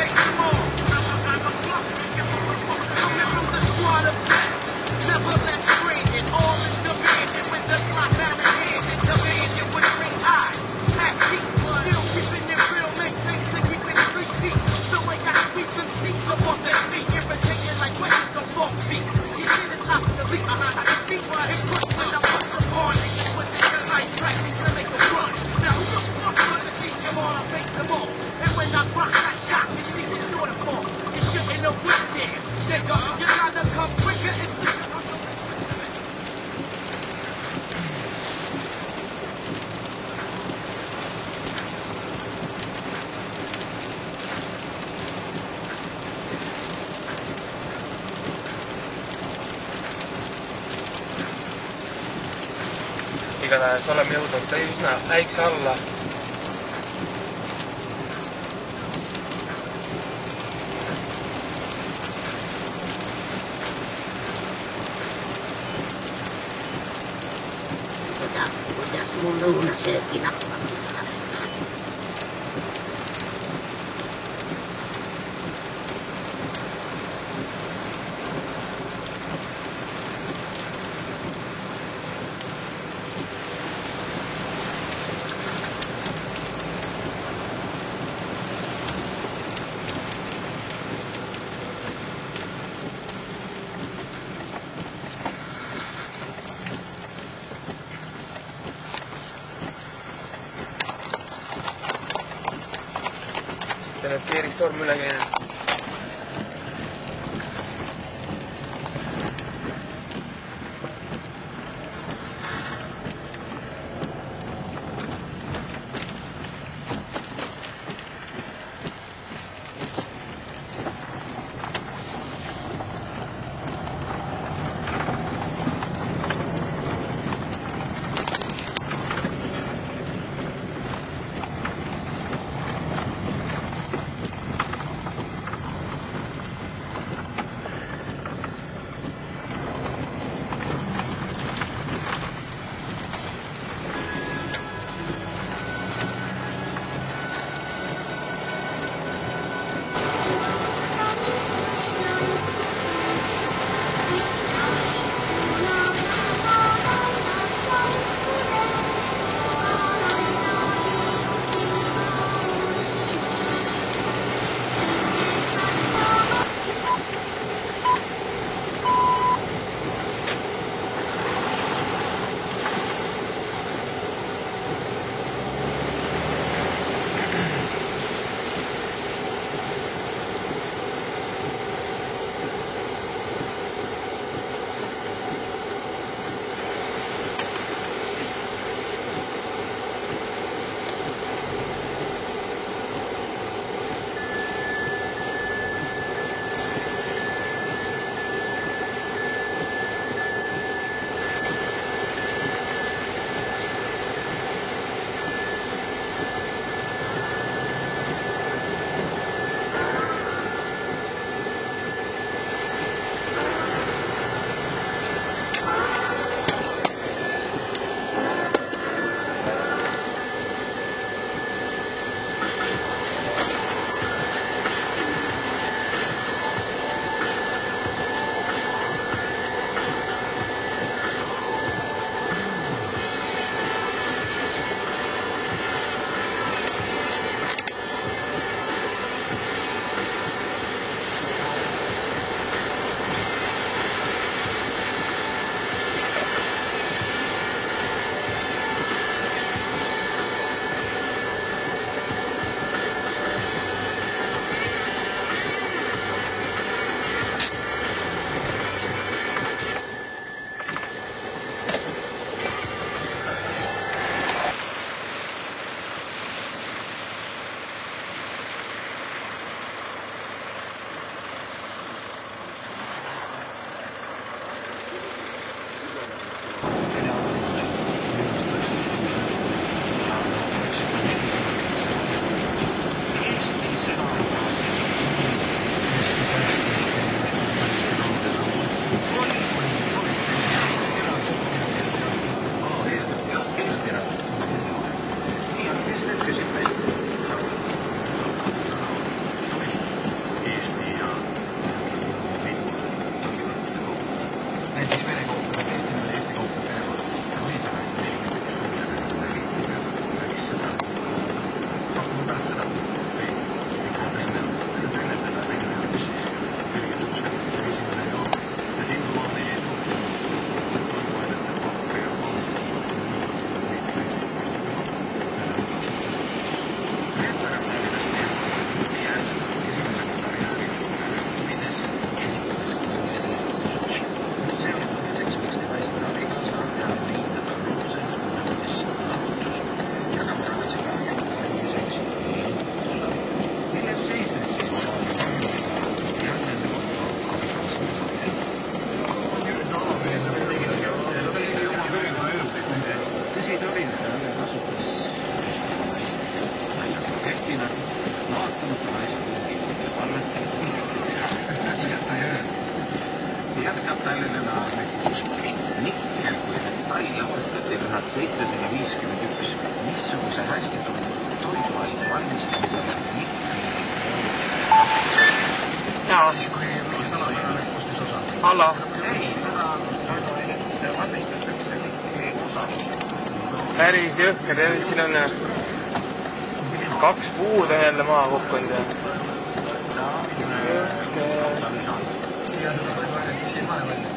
face them all. I'm a fuck, coming from the squad of death. Never less screaming, all is demanded with the slot barricaded. Demanded with green eyes, half deep, still keeping it real, maintain to keep it street deep. So I got sweep them seats up off their feet, irritating like weapons on soft feet. You see the top of the beat, I can see why it's quick when I push upon niggas with the light track to make a run. Now who the fuck gonna teach them all? I make them all. And when I rock, I shot, you see the short of fall. You shouldn't have went there, nigga. You gotta come quicker and slicker. Igatahes oleme jõudnud üsna päikse alla. Kuidas mun lõunasööki nappamista? Nüüd keeristorm üle käinud. Jaa. Siis kui mingi salapärane koostisosa. Hallo. Ei, seda toiduainet valmistatakse mingi osa. Päris jõhker, siin on 2 puud on jälle maha kukkunud ja... Ja seda toiduainet siin vahepeal.